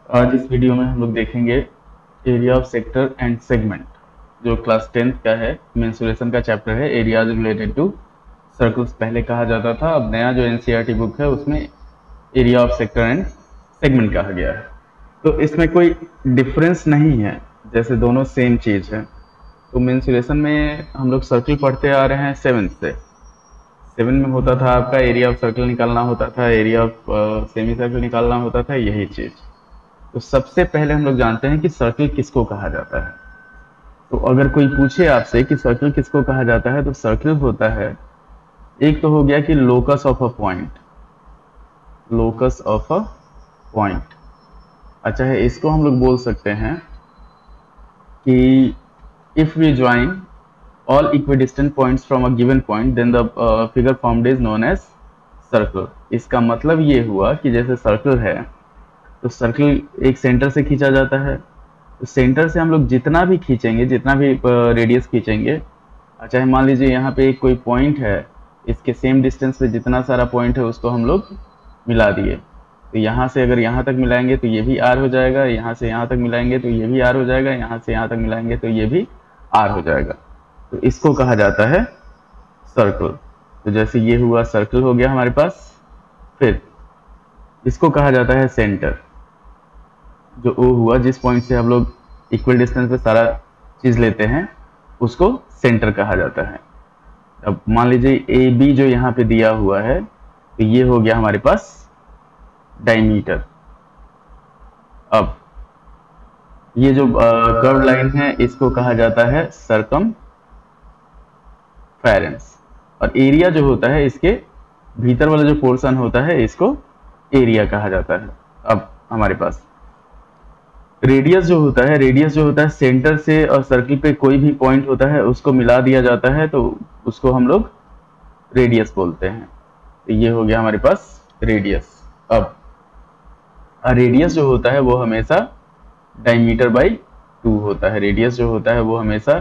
आज इस वीडियो में हम लोग देखेंगे area of sector and segment, जो क्लास 10th का है, मेंसुरेशन का चैप्टर है। एरियाज रिलेटेड टू सर्कल्स पहले कहा जाता था, अब नया जो एनसीईआरटी बुक है उसमें area of sector and segment कहा गया है। तो इसमें कोई डिफरेंस नहीं है, जैसे दोनों सेम चीज है। तो मेंसुरेशन में हम लोग सर्कल पढ़ते आ रहे हैं 7th से। 7 में होता था आपका एरिया ऑफ सर्कल निकालना होता था, एरिया ऑफ सेमी सर्कल निकालना होता था, यही चीज। तो सबसे पहले हम लोग जानते हैं कि सर्कल किसको कहा जाता है। तो अगर कोई पूछे आपसे कि सर्कल किसको कहा जाता है, तो सर्कल होता है, एक तो हो गया कि locus of a point, locus of a point. अच्छा है, इसको हम लोग बोल सकते हैं कि if we join all equidistant points from a given point then the figure formed is known as circle। इसका मतलब ये हुआ कि जैसे सर्कल है तो सर्कल एक सेंटर से खींचा जाता है, तो सेंटर से हम लोग जितना भी खींचेंगे, जितना भी रेडियस खींचेंगे, चाहे मान लीजिए यहाँ पे एक कोई पॉइंट है, इसके सेम डिस्टेंस पे जितना सारा पॉइंट है उसको हम लोग मिला दिए। तो यहाँ से अगर यहाँ तक मिलाएंगे तो ये भी आर हो जाएगा, यहाँ से यहाँ तक मिलाएंगे तो ये भी आर हो जाएगा, यहाँ से यहाँ तक मिलाएंगे तो ये भी आर हो जाएगा। तो इसको कहा जाता है सर्कल। तो जैसे ये हुआ, सर्कल हो गया हमारे पास। फिर इसको कहा जाता है सेंटर। जो ओ हुआ, जिस पॉइंट से हम लोग इक्वल डिस्टेंस पे सारा चीज लेते हैं, उसको सेंटर कहा जाता है। अब मान लीजिए ए बी जो यहाँ पे दिया हुआ है, तो ये हो गया हमारे पास डायमीटर। अब ये जो कर्व लाइन है इसको कहा जाता है सरकमफेरेंस, और एरिया जो होता है, इसके भीतर वाला जो पोर्शन होता है, इसको एरिया कहा जाता है। अब हमारे पास रेडियस जो होता है, रेडियस जो होता है सेंटर से और सर्किल पे कोई भी पॉइंट होता है उसको मिला दिया जाता है, तो उसको हम लोग रेडियस बोलते हैं। तो ये हो गया हमारे पास रेडियस। अब रेडियस जो होता है वो हमेशा डायमीटर बाई 2 होता है। रेडियस जो होता है वो हमेशा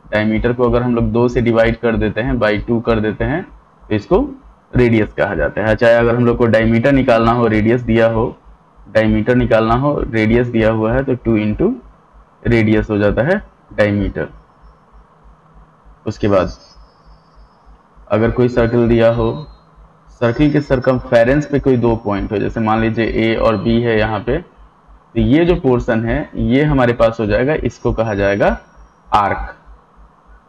डायमीटर को अगर हम लोग 2 से डिवाइड कर देते हैं, बाई 2 कर देते हैं, तो इसको रेडियस कहा जाता है। चाहे अगर हम लोग को डायमीटर निकालना हो, रेडियस दिया हो, डायमीटर निकालना हो, रेडियस दिया हुआ है, तो 2 इंटू रेडियस हो जाता है डायमीटर। उसके बाद अगर कोई सर्कल दिया हो, सर्कल के सरकमफेरेंस पे कोई 2 पॉइंट हो, जैसे मान लीजिए ए और बी है यहाँ पे, तो ये जो पोर्शन है ये हमारे पास हो जाएगा, इसको कहा जाएगा आर्क।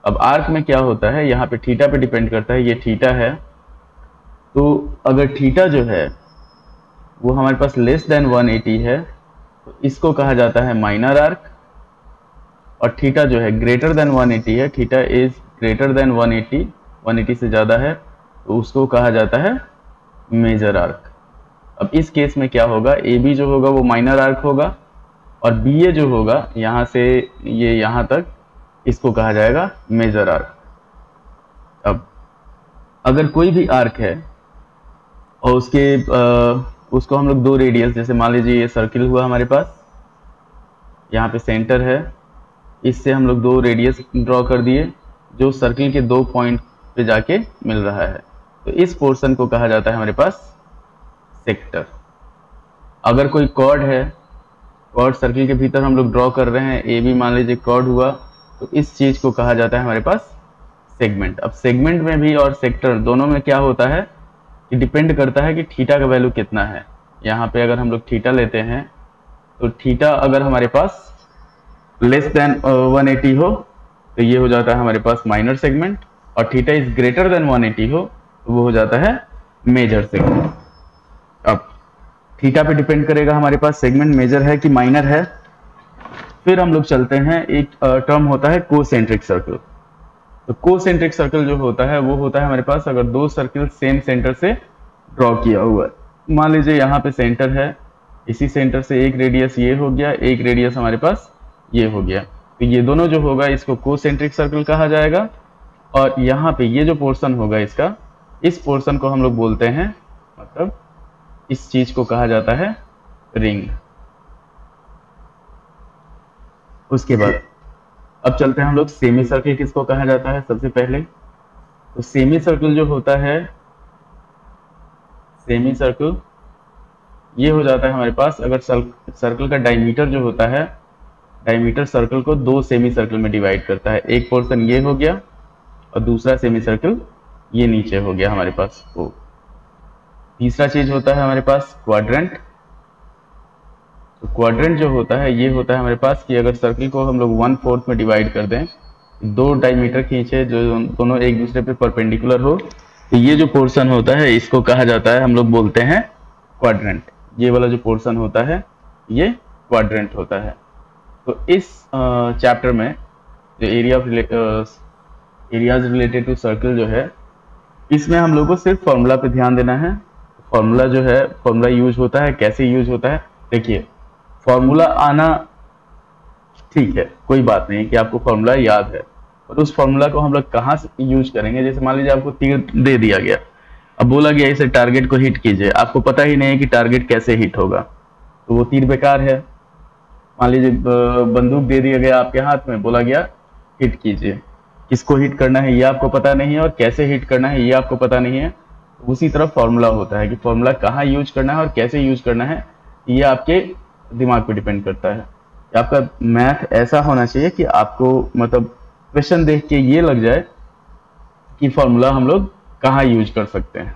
अब आर्क में क्या होता है, यहाँ पे थीटा पे डिपेंड करता है, ये थीटा है, तो अगर थीटा जो है वो हमारे पास लेस देन 180 है, तो इसको कहा जाता है माइनर आर्क। और थीटा जो है ग्रेटर देन 180 है, थीटा इज ग्रेटर देन 180, 180 से ज़्यादा है, तो उसको कहा जाता है मेजर आर्क। अब इस केस में क्या होगा, ए बी जो होगा वो माइनर आर्क होगा, और बी ए जो होगा यहाँ से ये यहाँ तक, इसको कहा जाएगा मेजर आर्क। अब अगर कोई भी आर्क है और उसको हम लोग 2 रेडियस, जैसे मान लीजिए ये सर्किल हुआ हमारे पास, यहाँ पे सेंटर है, इससे हम लोग 2 रेडियस ड्रॉ कर दिए जो सर्किल के 2 पॉइंट पे जाके मिल रहा है, तो इस पोर्शन को कहा जाता है हमारे पास सेक्टर। अगर कोई कॉर्ड है, कॉर्ड सर्किल के भीतर हम लोग ड्रॉ कर रहे हैं, ए बी मान लीजिए कॉर्ड हुआ, तो इस चीज को कहा जाता है हमारे पास सेगमेंट। अब सेगमेंट में भी और सेक्टर दोनों में क्या होता है कि डिपेंड करता है कि थीटा का वैल्यू कितना है। यहाँ पे अगर हम लोग थीटा लेते हैं, तो थीटा अगर हमारे पास लेस देन 180 हो, तो ये हो जाता है हमारे पास माइनर सेगमेंट, और थीटा इज ग्रेटर देन 180 हो, तो वो हो जाता है मेजर सेगमेंट। अब थीटा पे डिपेंड करेगा हमारे पास सेगमेंट मेजर है कि माइनर है। फिर हम लोग चलते हैं, एक टर्म होता है कोसेंट्रिक सर्कल। तो कोसेंट्रिक सर्कल जो होता है वो होता है हमारे पास अगर 2 सर्कल सेम सेंटर से ड्रॉ किया हुआ है। मान लीजिए यहाँ पे सेंटर है, इसी सेंटर से एक रेडियस ये हो गया, एक रेडियस हमारे पास ये हो गया, तो ये दोनों जो होगा इसको कोसेंट्रिक सर्कल कहा जाएगा। और यहाँ पे ये जो पोर्शन होगा इसका, इस पोर्शन को हम लोग बोलते हैं, मतलब इस चीज को कहा जाता है रिंग। उसके बाद अब चलते हैं हम लोग सेमी सर्कल किसको कहा जाता है। सबसे पहले तो सेमी सर्कल जो होता है, सेमी सर्कल ये हो जाता है हमारे पास, अगर सर्कल का डायमीटर जो होता है, डायमीटर सर्कल को दो सेमी सर्कल में डिवाइड करता है। एक पोर्शन ये हो गया और दूसरा सेमी सर्कल ये नीचे हो गया हमारे पास। वो तीसरा चीज होता है हमारे पास क्वाड्रेंट। तो क्वाड्रेंट जो होता है ये होता है हमारे पास कि अगर सर्कल को हम लोग 1/4 में डिवाइड कर दें, दो डायमीटर खींचे जो दोनों एक दूसरे पे परपेंडिकुलर हो, तो ये जो पोर्शन होता है इसको कहा जाता है, हम लोग बोलते हैं क्वाड्रेंट। ये वाला जो पोर्शन होता है ये क्वाड्रेंट होता है। तो इस चैप्टर में जो एरियाज रिलेटेड टू सर्कल जो है, इसमें हम लोग को सिर्फ फॉर्मूला पे ध्यान देना है। फॉर्मूला जो है, फॉर्मूला यूज होता है, कैसे यूज होता है। देखिए, फॉर्मूला आना ठीक है, कोई बात नहीं कि आपको फॉर्मूला याद है, और उस फॉर्मूला को हम लोग कहाँ से यूज करेंगे। जैसे मान लीजिए आपको तीर दे दिया गया, अब बोला गया इसे टारगेट को हिट कीजिए, आपको पता ही नहीं है कि टारगेट कैसे हिट होगा, तो वो तीर बेकार है। मान लीजिए बंदूक दे दिया गया आपके हाथ में, बोला गया हिट कीजिए, किसको हिट करना है ये आपको पता नहीं है, और कैसे हिट करना है ये आपको पता नहीं है। उसी तरह फॉर्मूला होता है कि फॉर्मूला कहाँ यूज करना है और कैसे यूज करना है, ये आपके दिमाग पे डिपेंड करता है। आपका मैथ ऐसा होना चाहिए कि आपको मतलब क्वेश्चन देख के ये लग जाए कि फॉर्मूला हम लोग कहाँ यूज कर सकते हैं।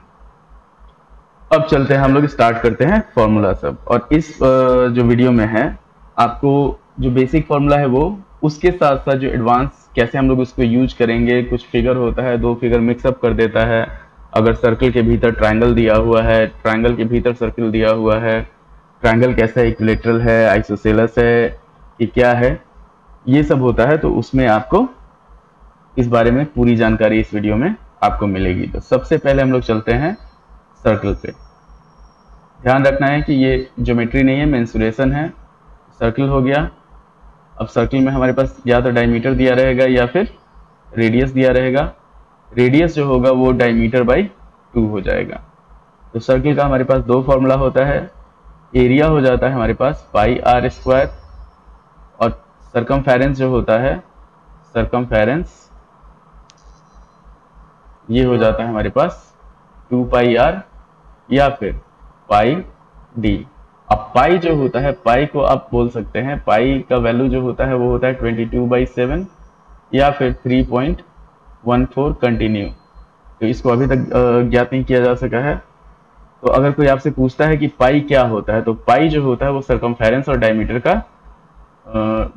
अब चलते हैं, हम लोग स्टार्ट करते हैं फॉर्मूला सब। और इस जो वीडियो में है, आपको जो बेसिक फॉर्मूला है वो, उसके साथ साथ जो एडवांस कैसे हम लोग उसको यूज करेंगे, कुछ फिगर होता है, दो फिगर मिक्सअप कर देता है। अगर सर्कल के भीतर ट्रायंगल दिया हुआ है, ट्रायंगल के भीतर सर्कल दिया हुआ है, ट्रायंगल कैसा है, इक्विलेटरल है, आइसोसेलेस है कि क्या है, ये सब होता है। तो उसमें आपको इस बारे में पूरी जानकारी इस वीडियो में आपको मिलेगी। तो सबसे पहले हम लोग चलते हैं सर्कल पे। ध्यान रखना है कि ये ज्योमेट्री नहीं है, मेंसुरेशन है। सर्कल हो गया। अब सर्कल में हमारे पास या तो डायमीटर दिया रहेगा या फिर रेडियस दिया रहेगा। रेडियस जो होगा वो डायमीटर बाई 2 हो जाएगा। तो सर्कल का हमारे पास दो फॉर्मूला होता है। एरिया हो जाता है हमारे पास पाई आर स्क्वायर, और सरकमफेरेंस जो होता है, सरकमफेरेंस ये हो जाता है हमारे पास 2 पाई आर या फिर पाई डी। अब पाई जो होता है, पाई को आप बोल सकते हैं, पाई का वैल्यू जो होता है वो होता है 22/7 या फिर 3.14 कंटिन्यू। तो इसको अभी तक ज्ञात नहीं किया जा सका है। तो अगर कोई आपसे पूछता है कि पाई क्या होता है, तो पाई जो होता है वो सरकमफेरेंस और डायमीटर का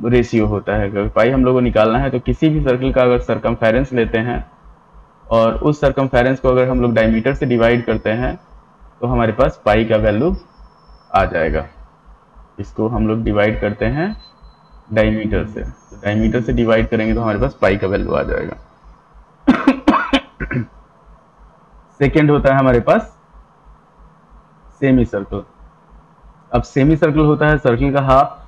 रेशियो होता है। अगर पाई हम लोग को निकालना है तो किसी भी सर्कल का अगर सरकमफेरेंस लेते हैं और उस सरकमफेरेंस को अगर हम लोग डायमीटर से डिवाइड करते हैं तो हमारे पास पाई का वैल्यू आ जाएगा। इसको हम लोग डिवाइड करते हैं डायमीटर से, तो डायमीटर से डिवाइड करेंगे तो हमारे पास पाई का वैल्यू आ जाएगा। सेकेंड होता है हमारे पास सेमी सर्कल। अब सेमी सर्कल होता है सर्कल का हाफ।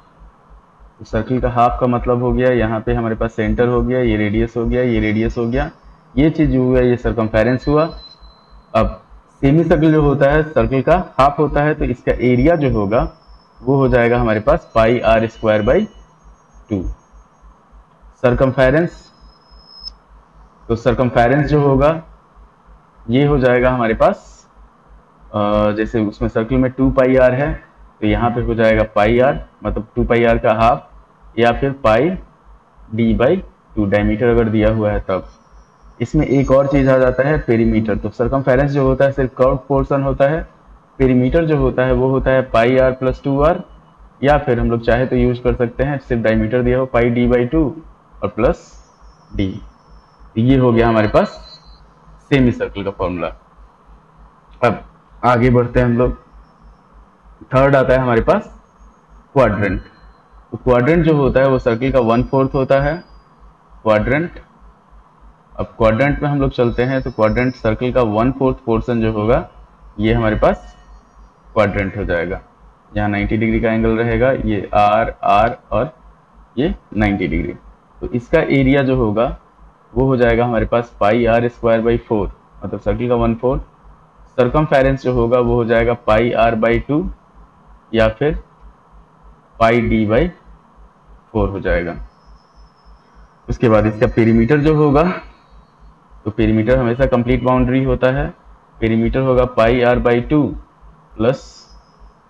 तो सर्कल का हाफ का मतलब हो गया, यहाँ पे हमारे पास सेंटर हो गया, ये रेडियस हो गया, ये रेडियस हो गया, ये चीज जो हुआ ये सरकमफेरेंस हुआ। अब सेमी सर्कल जो होता है सर्कल का हाफ होता है, तो इसका एरिया जो होगा वो हो जाएगा हमारे पास pi r square by 2। Circumference, तो सरकमफेरेंस जो होगा ये हो जाएगा हमारे पास, जैसे उसमें सर्कल में 2 पाई आर है तो यहाँ पे हो जाएगा पाई आर, मतलब 2 पाई आर का हाफ, या फिर पाई डी बाई 2 डायमीटर अगर दिया हुआ है तब। इसमें एक और चीज आ जाता है पेरीमीटर। तो सरकमफेरेंस जो होता है सिर्फ कर्व पोर्शन होता है, पेरीमीटर जो होता है वो होता है पाई आर प्लस 2r, या फिर हम लोग चाहे तो यूज कर सकते हैं सिर्फ डायमीटर दिया हो पाई डी बाई 2 और प्लस डी। ये हो गया हमारे पास सेमी सर्कल का फॉर्मूला। अब आगे बढ़ते हैं हम लोग। थर्ड आता है हमारे पास क्वाड्रेंट। तो क्वाड्रेंट जो होता है वो सर्कल का 1/4 होता है, क्वाड्रेंट। अब क्वाड्रेंट में हम लोग चलते हैं, तो क्वाड्रेंट सर्कल का 1/4 पोर्शन जो होगा ये हमारे पास क्वाड्रेंट हो जाएगा। यहाँ 90 डिग्री का एंगल रहेगा, ये आर आर और ये 90 डिग्री। तो इसका एरिया जो होगा वो हो जाएगा हमारे पास पाई आर स्क्वायर बाई 4, मतलब सर्कल का 1/4। सरकमफेरेंस जो होगा वो हो जाएगा पाई आर बाई 2 या फिर पाई डी बाई 4 हो जाएगा। उसके बाद इसका पेरीमीटर जो होगा, तो पेरीमीटर हमेशा कंप्लीट बाउंड्री होता है। पेरीमीटर होगा पाई आर बाई 2 प्लस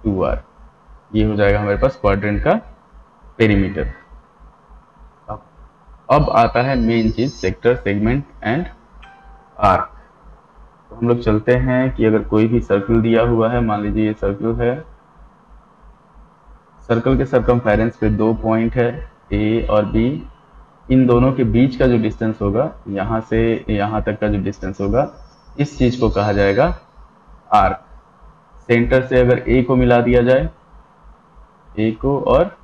2r। ये हो जाएगा हमारे पास क्वाड्रेंट का पेरीमीटर। अब आता है मेन चीज, सेक्टर, सेगमेंट एंड आर्क। तो हम लोग चलते हैं कि अगर कोई भी सर्कल दिया हुआ है, मान लीजिए ये सर्कल है, सर्कल के सरकमफेरेंस पे 2 पॉइंट है ए और बी, इन दोनों के बीच का जो डिस्टेंस होगा, यहाँ से यहाँ तक का जो डिस्टेंस होगा, इस चीज को कहा जाएगा आर्क। सेंटर से अगर ए को मिला दिया जाए, ए को और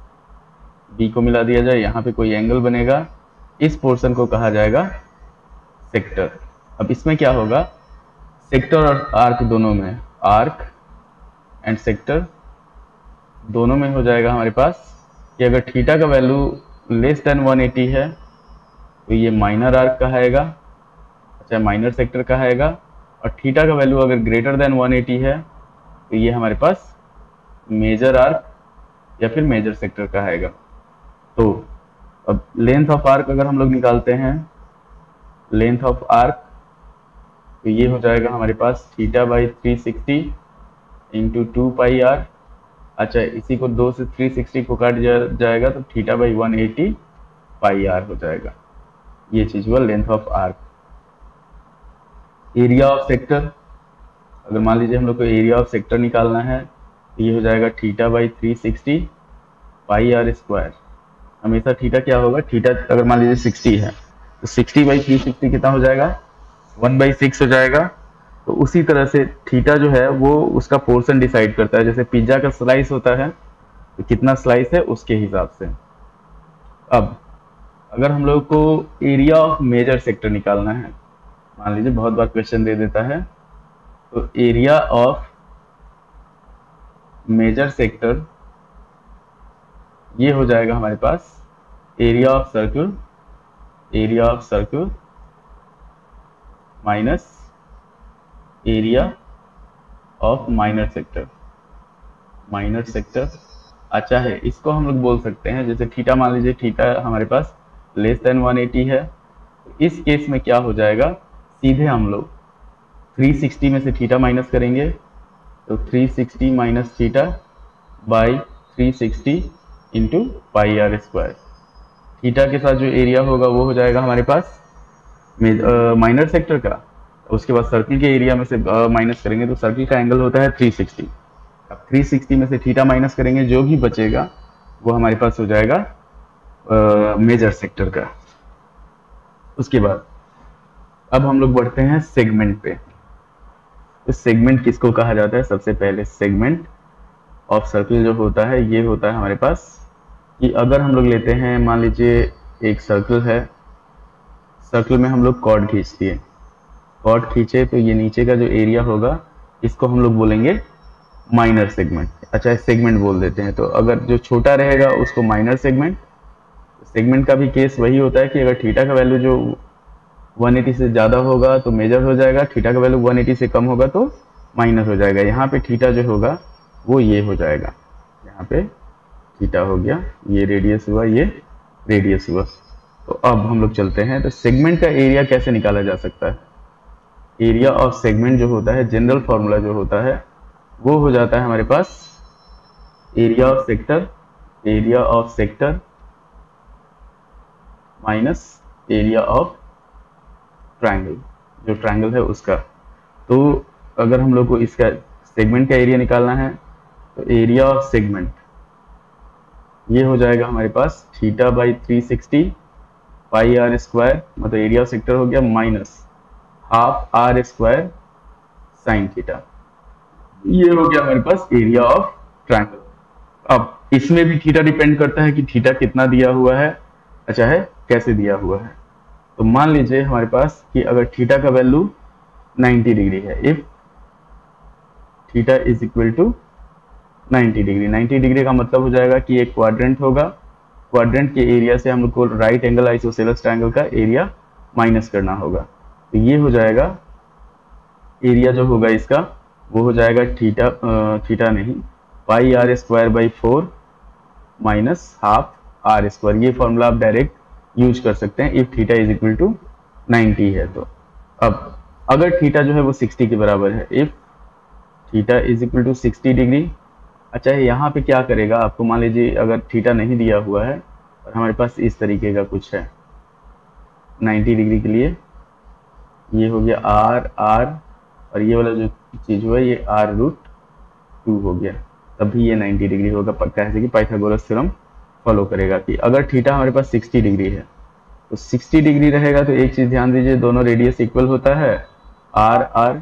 बी को मिला दिया जाए, यहाँ पे कोई एंगल बनेगा, इस पोर्शन को कहा जाएगा सेक्टर। अब इसमें क्या होगा, सेक्टर और आर्क दोनों में, आर्क एंड सेक्टर दोनों में हो जाएगा हमारे पास कि अगर थीटा का वैल्यू लेस देन 180 है तो ये माइनर आर्क कहाएगा, अच्छा माइनर सेक्टर कहाएगा, और थीटा का वैल्यू अगर ग्रेटर देन 180 है तो ये हमारे पास मेजर आर्क या फिर मेजर सेक्टर कहाएगा। तो अब लेंथ ऑफ आर्क अगर हम लोग निकालते हैं, लेंथ ऑफ आर्क, तो ये हो जाएगा हमारे पास theta by 360 into 2 pi r. अच्छा, इसी को 2 से 360 को काट जाएगा तो थीटा बाई 180 पाई आर हो जाएगा। ये चीज हुआ length of arc. Area of sector, अगर मान लीजिए हम लोग को एरिया ऑफ सेक्टर निकालना है तो ये हो जाएगा theta by 360 pi r square. हमेशा थीटा क्या होगा, थीटा अगर मान लीजिए 60 है तो 60 बाई 360 कितना हो जाएगा, 1/6 हो जाएगा। तो उसी तरह से थीटा जो है वो उसका पोर्शन डिसाइड करता है, जैसे पिज्जा का स्लाइस होता है तो कितना स्लाइस है उसके हिसाब से। अब अगर हम लोग को एरिया ऑफ मेजर सेक्टर निकालना है, मान लीजिए बहुत बार क्वेश्चन दे देता है, तो एरिया ऑफ मेजर सेक्टर ये हो जाएगा हमारे पास area of circle, area of circle minus area of minor sector, minor sector. अच्छा है, इसको हम लोग बोल सकते हैं, जैसे थीटा मान लीजिए थीटा हमारे पास लेस देन 180 है, तो इस केस में क्या हो जाएगा, सीधे हम लोग 360 में से थीटा माइनस करेंगे, तो 360 minus theta by 360 into pi r square. Theta के साथ जो एरिया होगा वो हो जाएगा हमारे पास माइनर सेक्टर का, उसके बाद सर्किल के एरिया में से माइनस करेंगे तो सर्किल का एंगल होता है 360। अब 360 में से थीटा माइनस करेंगे, जो भी बचेगा वो हमारे पास हो जाएगा मेजर सेक्टर का। उसके बाद अब हम लोग बढ़ते हैं सेगमेंट पे। तो सेगमेंट किसको कहा जाता है, सबसे पहले सेगमेंट ऑफ सर्किल जो होता है ये होता है हमारे पास कि अगर हम लोग लेते हैं, मान लीजिए एक सर्कल है, सर्कल में हम लोग कॉर्ड खींच दिए, कॉर्ड खींचे तो ये नीचे का जो एरिया होगा इसको हम लोग बोलेंगे माइनर सेगमेंट। अच्छा, सेगमेंट बोल देते हैं। तो अगर जो छोटा रहेगा उसको माइनर सेगमेंट। सेगमेंट का भी केस वही होता है कि अगर थीटा का वैल्यू जो 180 से ज़्यादा होगा तो मेजर हो जाएगा, थीटा का वैल्यू 180 से कम होगा तो माइनर हो जाएगा। यहाँ पे थीटा जो होगा वो ये हो जाएगा, यहाँ पे थीटा हो गया, ये रेडियस हुआ, ये रेडियस हुआ। तो अब हम लोग चलते हैं, तो सेगमेंट का एरिया कैसे निकाला जा सकता है। एरिया ऑफ सेगमेंट जो होता है, जनरल फॉर्मूला जो होता है वो हो जाता है हमारे पास area of sector, area of sector minus area of triangle, जो ट्रायंगल है उसका। तो अगर हम लोग को इसका सेगमेंट का एरिया निकालना है तो एरिया ऑफ सेगमेंट ये हो जाएगा हमारे पास theta by 360 pi r square, मतलब एरिया ऑफ सेक्टर हो गया, minus half r square sine theta. ये हो गया हमारे पास एरिया ऑफ ट्रायंगल। अब इसमें भी थीटा डिपेंड करता है कि थीटा कितना दिया हुआ है, अच्छा है कैसे दिया हुआ है। तो मान लीजिए हमारे पास कि अगर थीटा का वैल्यू 90 डिग्री है, if theta is equal to 90 degree, 90 degree का मतलब हो जाएगा कि एक क्वाड्रेंट होगा, क्वाड्रेंट के एरिया से हम लोग को राइट एंगल आइसोसेलेस ट्रायंगल का एरिया माइनस करना होगा। तो ये हो जाएगा एरिया जो होगा इसका वो हो जाएगा थीटा नहीं, pi r square by 4 minus half r square. ये फॉर्मूला आप डायरेक्ट यूज कर सकते हैं if theta is equal to 90 है। तो अब अगर थीटा जो है वो 60 के बराबर है, if theta is equal to 60 degree, अच्छा यहाँ पे क्या करेगा, आपको मान लीजिए अगर थीटा नहीं दिया हुआ है और हमारे पास इस तरीके का कुछ है 90 डिग्री के लिए, ये हो गया आर आर, और ये वाला जो चीज हुआ ये r√2 हो गया, तभी ये 90 डिग्री होगा। कैसे कि पाइथागोरस थ्योरम फॉलो करेगा कि अगर थीटा हमारे पास 60 डिग्री है तो 60 डिग्री रहेगा तो एक चीज ध्यान दीजिए, दोनों रेडियस इक्वल होता है, आर आर,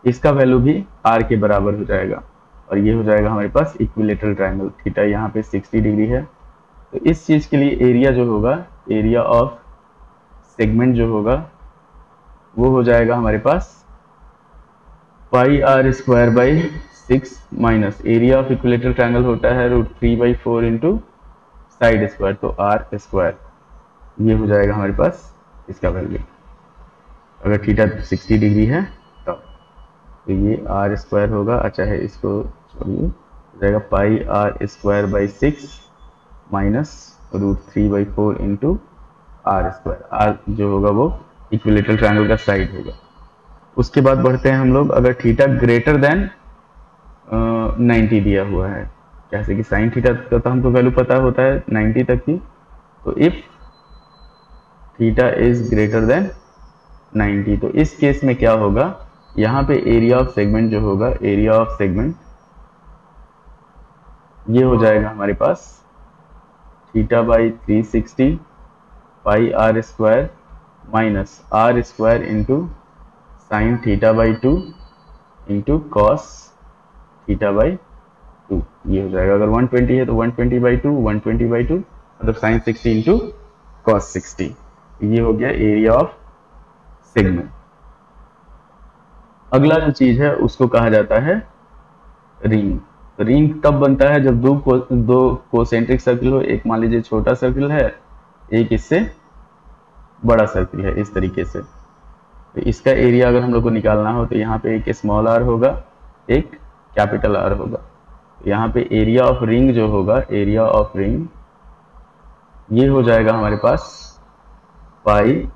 इसका वैल्यू भी आर के बराबर हो जाएगा, और ये हो जाएगा हमारे पास इक्विलेटरल ट्रायंगल। थीटा यहाँ पे 60 डिग्री है, तो इस चीज के लिए एरिया जो होगा, एरिया ऑफ सेगमेंट जो होगा वो हो जाएगा हमारे पास pi r square by 6 minus area of equilateral triangle होता है √3/4 इंटू साइड स्क्वायर, तो आर स्क्वायर, ये हो जाएगा हमारे पास इसका वैल्यू अगर थीटा 60 डिग्री है तब। तो ये आर स्क्वायर होगा, अच्छा है इसको छोड़िए, हो जाएगा pi r square by 6 minus √3/4 into r square. R जो होगा वो इक्विलेटरल ट्रायंगल का साइड होगा। उसके बाद बढ़ते हैं हम लोग, अगर थीटा ग्रेटर देन 90 दिया हुआ है, जैसे कि साइन थीटा का तो हमको वैल्यू पता होता है 90 तक की, तो if theta is greater than 90, तो इस केस में क्या होगा, यहाँ पे एरिया ऑफ सेगमेंट जो होगा, एरिया ऑफ सेगमेंट ये हो जाएगा हमारे पास theta by 360 pi r square minus r square into sine theta by 2 into cos theta by 2, ये हो जाएगा। अगर 120 है तो 120/2, 120/2 मतलब साइन 60 इंटू कॉस 60, ये हो गया एरिया ऑफ सेगमेंट। अगला जो चीज है उसको कहा जाता है रिंग। रिंग तब बनता है जब दो कोसेंट्रिक सर्किल हो, एक मान लीजिए छोटा सर्किल है, एक इससे बड़ा सर्किल है इस तरीके से, तो इसका एरिया अगर हम लोग को निकालना हो तो यहाँ पे एक स्मॉल आर होगा, एक कैपिटल आर होगा। यहाँ पे एरिया ऑफ रिंग जो होगा, एरिया ऑफ रिंग ये हो जाएगा हमारे पास pi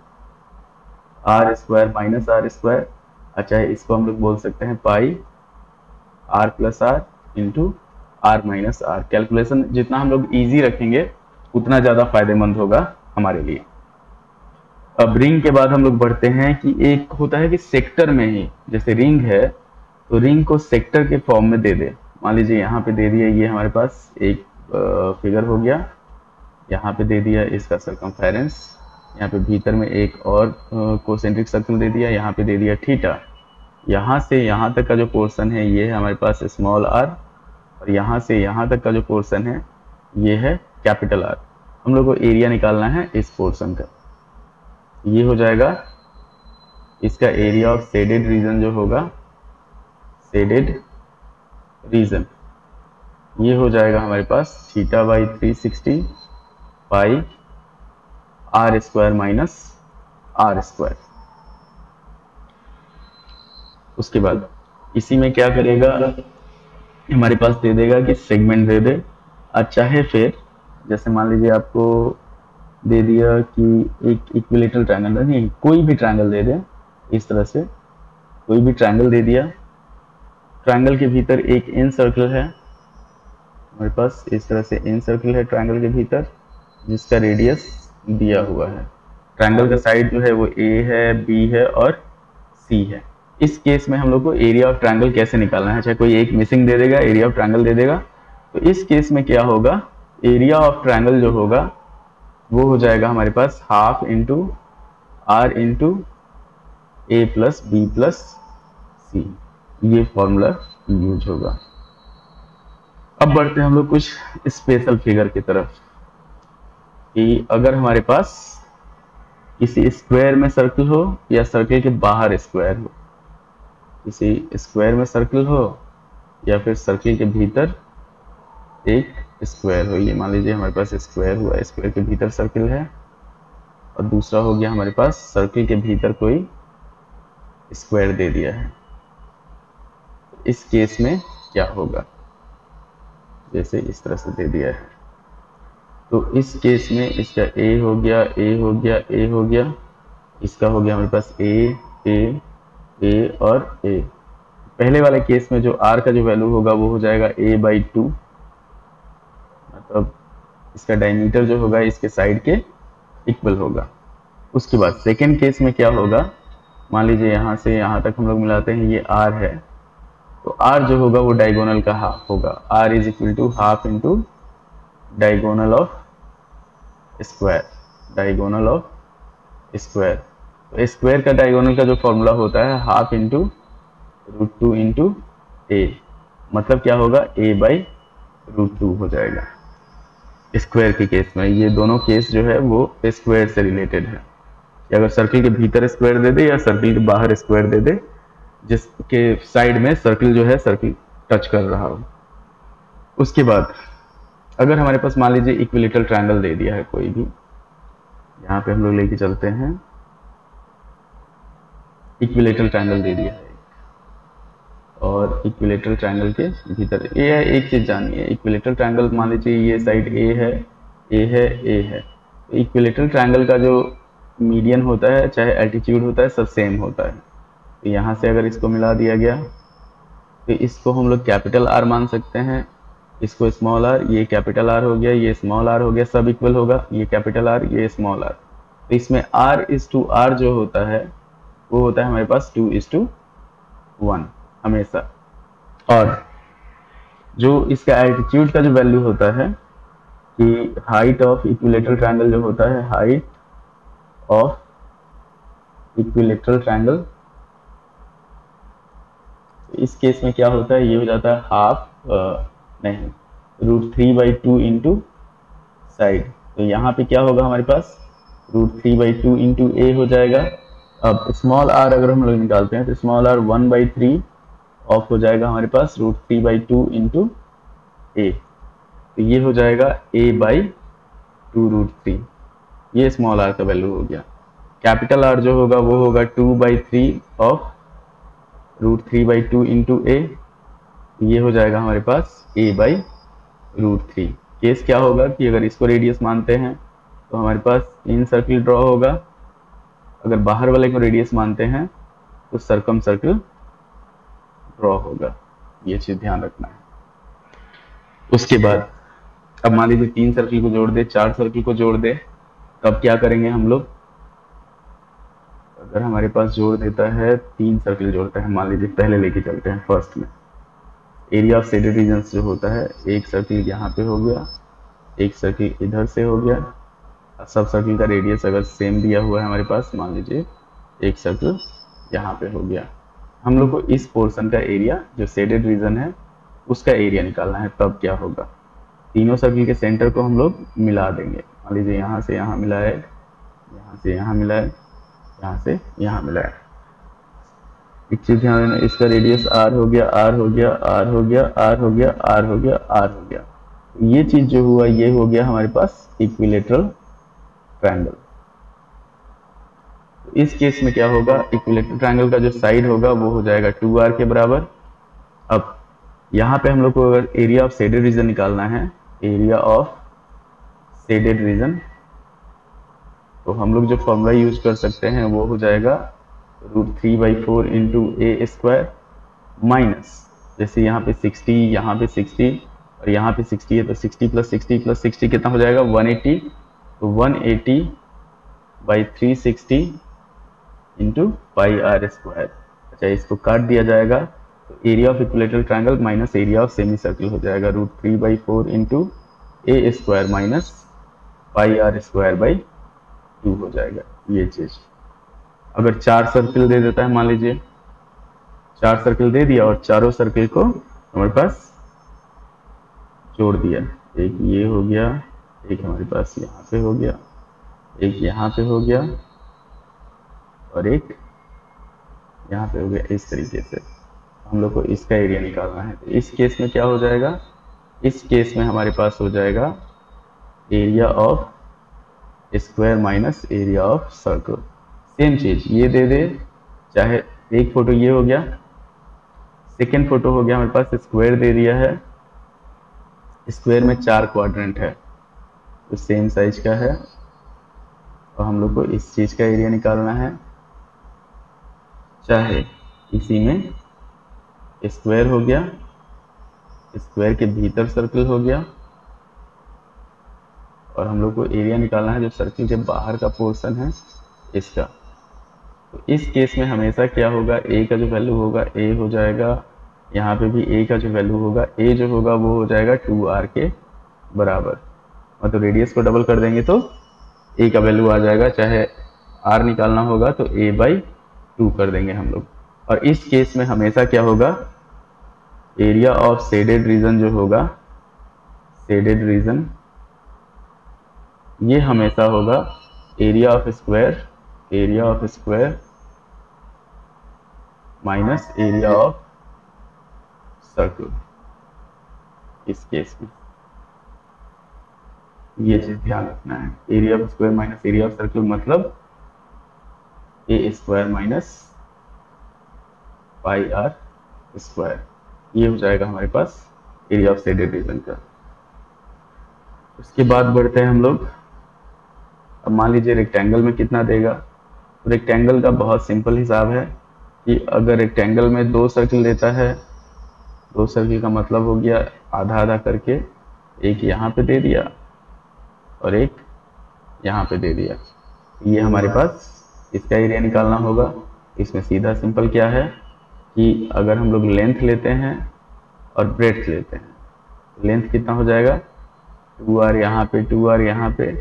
r square minus r square, अच्छा है इसको हम लोग बोल सकते हैं pi r plus r into r minus r. Calculation जितना हम लोग इजी रखेंगे उतना ज़्यादा फायदेमंद होगा हमारे लिए। अब रिंग के बाद हम लोग बढ़ते हैं कि एक होता है कि सेक्टर में ही, जैसे रिंग है तो रिंग को सेक्टर के फॉर्म में दे दे। मान लीजिए यहाँ पे दे दिया, ये हमारे पास एक फिगर हो गया, यहाँ पे दे दिया इसका सर्कमफेरेंस, यहाँ पे भीतर में एक और कोसेंट्रिक सर्कल दे दिया, यहाँ पे दे दिया थीटा, यहाँ से यहाँ तक का जो पोर्शन है ये है हमारे पास स्मॉल आर, और यहाँ से यहाँ तक का जो पोर्शन है ये है कैपिटल आर। हम लोग को एरिया निकालना है इस पोर्शन का, ये हो जाएगा इसका एरिया ऑफ शेडेड रीजन जो होगा, शेडेड रीजन ये हो जाएगा हमारे पास theta by 360 pi r square minus r square. उसके बाद इसी में क्या करेगा, हमारे पास दे देगा कि सेगमेंट दे दे। अच्छा है फिर जैसे मान लीजिए आपको दे दिया कि एक इक्विलेटरल ट्रायंगल, नहीं कोई भी ट्रायंगल दे दे, इस तरह से कोई भी ट्रायंगल दे दिया, ट्रायंगल के भीतर एक इन सर्कल है हमारे पास, इस तरह से इन सर्कल है ट्रायंगल के भीतर जिसका रेडियस दिया हुआ है। ट्रायंगल का साइड जो है वो ए है, बी है और सी है। इस केस में हम लोग को एरिया ऑफ ट्रायंगल कैसे निकालना है, चाहे कोई एक मिसिंग दे देगा, एरिया ऑफ ट्रायंगल दे देगा, तो इस केस में क्या होगा, एरिया ऑफ ट्रायंगल जो होगा वो हो जाएगा हमारे पास half into r into A plus B plus C, ये फॉर्मूला यूज होगा। अब बढ़ते हैं हम लोग कुछ स्पेशल फिगर की तरफ कि अगर हमारे पास किसी स्क्वायर में सर्कल हो या सर्कल के बाहर स्क्वायर हो, किसी स्क्वायर में सर्कल हो या फिर सर्कल के भीतर एक स्क्वायर हो, ये मान लीजिए हमारे पास स्क्वायर हुआ, स्क्वायर के भीतर सर्कल है, और दूसरा हो गया हमारे पास सर्कल के भीतर कोई स्क्वायर दे दिया है। इस केस में क्या होगा, जैसे इस तरह से दे दिया है, तो इस केस में इसका ए हो गया, ए हो गया, ए हो गया, इसका हो गया हमारे पास ए ए ए और ए, पहले वाले केस में जो r का जो वैल्यू होगा वो हो जाएगा a/2, मतलब इसका डायमीटर जो होगा इसके साइड के इक्वल होगा। उसके बाद सेकेंड केस में क्या होगा, मान लीजिए यहाँ से यहाँ तक हम लोग मिलाते हैं, ये r है, तो r जो होगा वो डायगोनल का हाफ होगा। r is equal to half into diagonal of square, diagonal of square. तो स्क्वायर का डायगोनल का जो फॉर्मूला होता है हाफ इंटू √2 इंटू ए, मतलब क्या होगा a/√2 हो जाएगा स्क्वायर के केस में। ये दोनों केस जो है वो स्क्वायर से रिलेटेड है, कि अगर सर्किल के भीतर स्क्वायर दे दे या सर्किल के बाहर स्क्वायर दे दे, जिसके साइड में सर्किल जो है सर्किल टच कर रहा हो। उसके बाद अगर हमारे पास मान लीजिए इक्विलेटरल ट्रायंगल दे दिया है कोई भी, यहाँ पे हम लोग लेके चलते हैं, इक्विलेटरल ट्रायंगल दे दिया है और इक्विलेटरल ट्रायंगल के भीतर ये है, एक चीज जानिए, इक्विलेटरल ट्रायंगल मान लीजिए ये साइड ए है, ए है, ए है, तो इक्विलेटरल ट्रायंगल का जो मीडियन होता है चाहे एल्टीट्यूड होता है सब सेम होता है। तो यहाँ से अगर इसको मिला दिया गया तो इसको हम लोग कैपिटल R मान सकते हैं, इसको स्मॉल r, ये कैपिटल R हो गया, ये स्मॉल r हो गया, सब इक्वल होगा, ये कैपिटल R, ये स्मॉल r। तो इसमें R/R जो होता है वो होता है हमारे पास 2:1 हमेशा। और जो इसका एल्टीट्यूड का जो वैल्यू होता है कि हाइट ऑफ इक्विलेटरल ट्रायंगल जो होता है, हाइट ऑफ इक्विलेटरल ट्रायंगल, इस केस में क्या होता है, ये हो जाता है हाफ नहीं √3/2 इंटू साइड। तो यहाँ पे क्या होगा हमारे पास √3/2 इंटू ए हो जाएगा। अब स्मॉल r अगर हम लोग निकालते हैं तो स्मॉल r 1/3 ऑफ हो जाएगा हमारे पास √3/2 इंटू ए, तो ये हो जाएगा a/2√3, ये स्मॉल r का वैल्यू हो गया। कैपिटल R जो होगा वो होगा 2/3 ऑफ √3/2 इंटू ए, ये हो जाएगा हमारे पास a/√3। केस क्या होगा कि अगर इसको रेडियस मानते हैं तो हमारे पास इन सर्किल ड्रॉ होगा, अगर बाहर वाले को रेडियस मानते हैं तो सर्कम सर्किल ड्रॉ होगा, ये चीज ध्यान रखना है। उसके बाद अब मान लीजिए 3 सर्किल को जोड़ दे, 4 सर्किल को जोड़ दे, तब क्या करेंगे हम लोग, अगर हमारे पास जोड़ देता है 3 सर्किल जोड़ता है, मान लीजिए पहले लेके चलते हैं फर्स्ट में, एरिया ऑफ शेडेड रीजन्स जो होता है, एक सर्किल यहाँ पे हो गया, एक सर्किल इधर से हो गया, सब सर्किल का रेडियस अगर सेम दिया हुआ है हमारे पास, मान लीजिए एक सर्किल यहाँ पे हो गया, हम लोग को इस पोर्शन का एरिया जो शेडेड रीजन है उसका एरिया निकालना है। तब क्या होगा, तीनों सर्किल के सेंटर को हम लोग मिला देंगे, मान लीजिए यहाँ से यहाँ मिलाए, यहाँ से यहाँ मिलाए, यहाँ से यहाँ मिलाए। एक चीज ध्यान देना, इसका रेडियस r हो गया, r हो गया, r हो गया, r हो गया, r हो गया, r हो गया। ये चीज जो हुआ ये हो गया हमारे पास इक्विलेटरल ट्रायंगल। इस केस में क्या होगा, इक्विलेटरल ट्रायंगल का जो साइड होगा वो हो जाएगा 2r के बराबर। अब यहाँ पे हम लोग को अगर एरिया ऑफ शेडेड रीजन निकालना है, एरिया ऑफ शेडेड रीजन, तो हम लोग जो फॉर्मूला यूज कर सकते हैं वो हो जाएगा √3/4 इंटू ए स्क्वायर माइनस, जैसे यहाँ पे 60, यहाँ पे 60 और यहाँ पे 60 है तो 60 + 60 + 60 कितना हो जाएगा 180, तो 180/360 इंटू πr²। अच्छा, इसको काट दिया जाएगा तो area of equilateral triangle minus area of semi circle हो जाएगा √3/4 into a square minus πr²/2 हो जाएगा। ये चीज अगर 4 सर्किल दे देता है, मान लीजिए 4 सर्किल दे दिया और चारों सर्किल को हमारे पास जोड़ दिया, एक ये हो गया, एक हमारे पास यहाँ पे हो गया, एक यहाँ पे हो गया और एक यहाँ पे हो गया। इस तरीके से हम लोग को इसका एरिया निकालना है। तो इस केस में क्या हो जाएगा, इस केस में हमारे पास हो जाएगा area of square minus area of circle. Same चीज ये दे दे, चाहे एक फोटो ये हो गया, सेकेंड फोटो हो गया हमारे पास स्क्वायर दे दिया है, स्क्वायर में 4 क्वाड्रेंट है तो सेम साइज का है और हम लोग को इस चीज का एरिया निकालना है, चाहे इसी में स्क्वायर हो गया, स्क्वायर के भीतर सर्कल हो गया, और हम लोग को एरिया निकालना है जो सर्कल के बाहर का पोर्शन है इसका। तो इस केस में हमेशा क्या होगा, ए का जो वैल्यू होगा ए हो जाएगा, यहाँ पे भी ए का जो वैल्यू होगा ए जो होगा वो हो जाएगा 2r के बराबर। मतलब रेडियस को डबल कर देंगे तो ए का वैल्यू आ जाएगा, चाहे r निकालना होगा तो a/2 कर देंगे हम लोग। और इस केस में हमेशा क्या होगा, एरिया ऑफ शेडेड रीजन जो होगा, शेडेड रीजन, ये हमेशा होगा area of square minus area of circle. इस केस में ये चीज ध्यान रखना है, area of square minus area of circle मतलब A square minus pi r square, ये हो जाएगा हमारे पास एरिया ऑफ शेडेड रीजन का। उसके बाद बढ़ते हैं हम लोग। अब मान लीजिए रेक्टेंगल में कितना देगा, तो रेक्टेंगल का बहुत सिंपल हिसाब है कि अगर रेक्टेंगल में 2 सर्कल देता है, 2 सर्कल का मतलब हो गया आधा आधा करके, एक यहाँ पे दे दिया और एक यहाँ पे दे दिया, ये हमारे पास इसका एरिया निकालना होगा। इसमें सीधा सिंपल क्या है कि अगर हम लोग लेंथ लेते हैं और ब्रेड्थ लेते हैं, लेंथ कितना हो जाएगा 2r यहाँ पे, 2r यहाँ पे,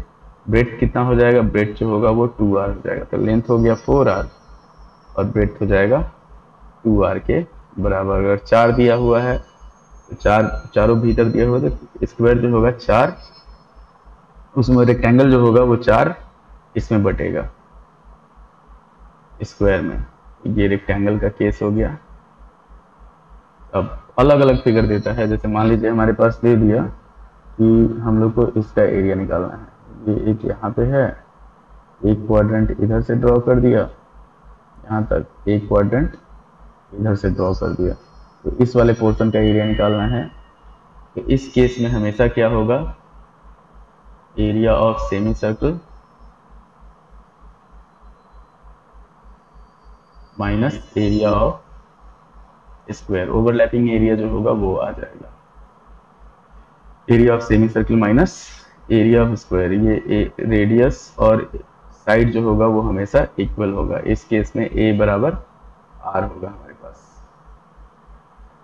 ब्रेड्थ कितना हो जाएगा, ब्रेड्थ जो होगा वो 2r हो जाएगा। तो लेंथ हो गया 4r और ब्रेड्थ हो जाएगा 2r के बराबर। अगर 4 दिया हुआ है तो चारों भीतर दिया हुआ, तो स्क्वायर जो होगा 4, उसमें रेक्टेंगल जो होगा वो 4 इसमें बटेगा स्क्वायर में। ये रेक्टेंगल का केस हो गया। अब अलग अलग फिगर देता है, जैसे मान लीजिए हमारे पास दे दिया कि हम लोग को इसका एरिया निकालना है, ये एक यहाँ पे है, एक क्वाड्रेंट इधर से ड्रॉ कर दिया, यहाँ तक एक क्वाड्रेंट इधर से ड्रॉ कर दिया, तो इस वाले पोर्शन का एरिया निकालना है। तो इस केस में हमेशा क्या होगा, area of semi circle minus area of square, overlapping area जो होगा वो आ जाएगा। Area of semi circle minus area of square, ये रेडियस और साइड जो होगा वो हमेशा इक्वल होगा। इस केस में a बराबर r होगा हमारे पास।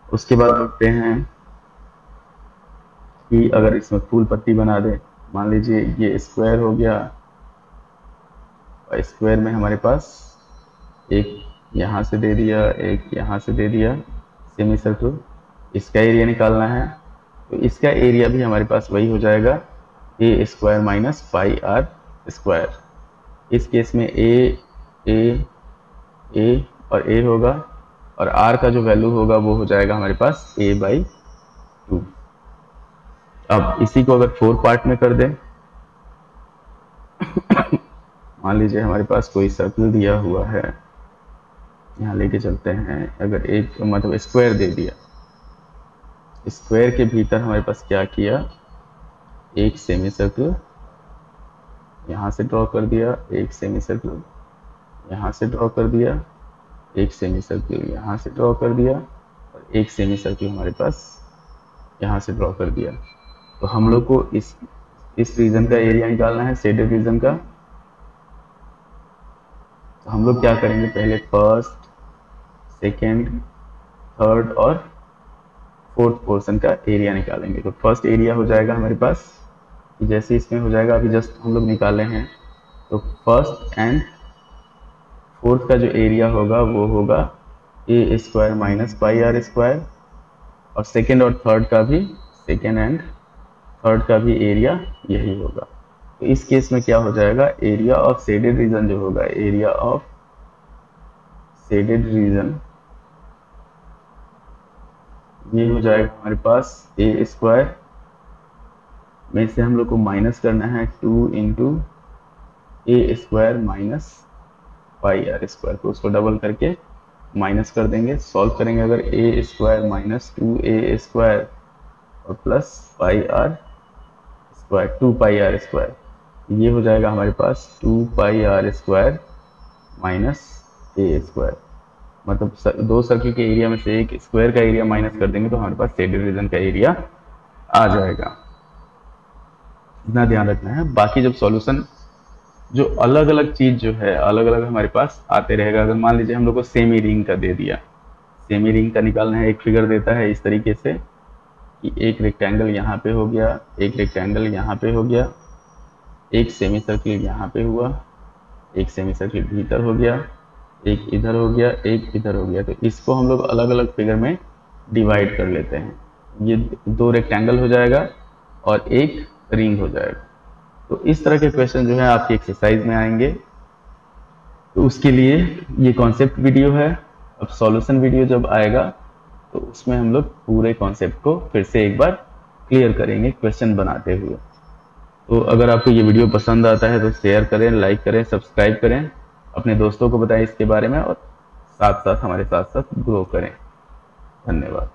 उसके बाद देखते हैं कि अगर इसमें फूल पट्टी बना दे, मान लीजिए ये स्क्वायर हो गया, और स्क्वायर में हमारे पास एक यहाँ से दे दिया, एक यहाँ से दे दिया सेमी सर्कल, इसका एरिया निकालना है। तो इसका एरिया भी हमारे पास वही हो जाएगा A square minus pi r square. इस केस में ए और ए होगा, और आर का जो वैल्यू होगा वो हो जाएगा हमारे पास a/2। अब इसी को अगर 4 पार्ट में कर दें, मान लीजिए हमारे पास कोई सर्कल दिया हुआ है, यहाँ लेके चलते हैं, अगर एक मतलब स्क्वायर दे दिया, स्क्वायर के भीतर हमारे पास क्या किया, एक सेमी सर्कल यहाँ से ड्रॉ कर दिया, एक सेमी सर्कल यहाँ से ड्रॉ कर दिया, एक सेमी सर्कल यहाँ से ड्रॉ कर दिया, और एक सेमी सर्कल हमारे पास यहाँ से ड्रॉ कर दिया। तो हम लोग को इस रीजन का एरिया निकालना है, शेडेड रीजन का। तो हम लोग क्या करेंगे, पहले फर्स्ट, सेकेंड, थर्ड और फोर्थ पोर्शन का एरिया निकालेंगे। तो फर्स्ट एरिया हो जाएगा हमारे पास, जैसे इसमें हो जाएगा, अभी जस्ट हम लोग निकाले हैं, तो फर्स्ट एंड फोर्थ का जो एरिया होगा वो होगा A square minus pi r square, और सेकेंड और थर्ड का भी, सेकेंड एंड थर्ड का भी एरिया यही होगा। तो इस केस में क्या हो जाएगा, एरिया ऑफ शेडेड रीजन जो होगा, एरिया ऑफ शेडेड रीजन, ये हो जाएगा हमारे पास ए स्क्वायर में से हम लोग को माइनस करना है 2 into a square minus pi r square, को उसको डबल करके माइनस कर देंगे। सॉल्व करेंगे अगर A square minus 2a square और plus pi r square, 2 pi r square, ये हो जाएगा हमारे पास 2 pi r square minus A square. मतलब दो सर्किल के एरिया में से एक स्क्वायर का एरिया माइनस कर देंगे तो हमारे पास शेडेड रीजन का एरिया आ जाएगा। इतना ध्यान रखना है। बाकी जब सॉल्यूशन जो अलग अलग चीज जो है अलग अलग हमारे पास आते रहेगा। अगर मान लीजिए हम लोग को सेमी रिंग का दे दिया, सेमी रिंग का निकालना है, एक फिगर देता है इस तरीके से कि एक रेक्टेंगल यहाँ पे हो गया, एक रेक्टेंगल यहाँ पे हो गया, एक सेमी सर्किल यहाँ पे हुआ, एक सेमी सर्किल भीतर हो गया, एक इधर हो गया, एक इधर हो गया। तो इसको हम लोग अलग अलग फिगर में डिवाइड कर लेते हैं। ये दो रेक्टेंगल हो जाएगा और एक रिंग हो जाएगा। तो इस तरह के क्वेश्चन जो है आपकी एक्सरसाइज में आएंगे। तो उसके लिए ये कॉन्सेप्ट वीडियो है। अब सॉल्यूशन वीडियो जब आएगा तो उसमें हम लोग पूरे कॉन्सेप्ट को फिर से एक बार क्लियर करेंगे क्वेश्चन बनाते हुए। तो अगर आपको ये वीडियो पसंद आता है तो शेयर करें, लाइक करें, सब्सक्राइब करें, अपने दोस्तों को बताएं इसके बारे में और साथ साथ हमारे साथ ग्रो करें। धन्यवाद।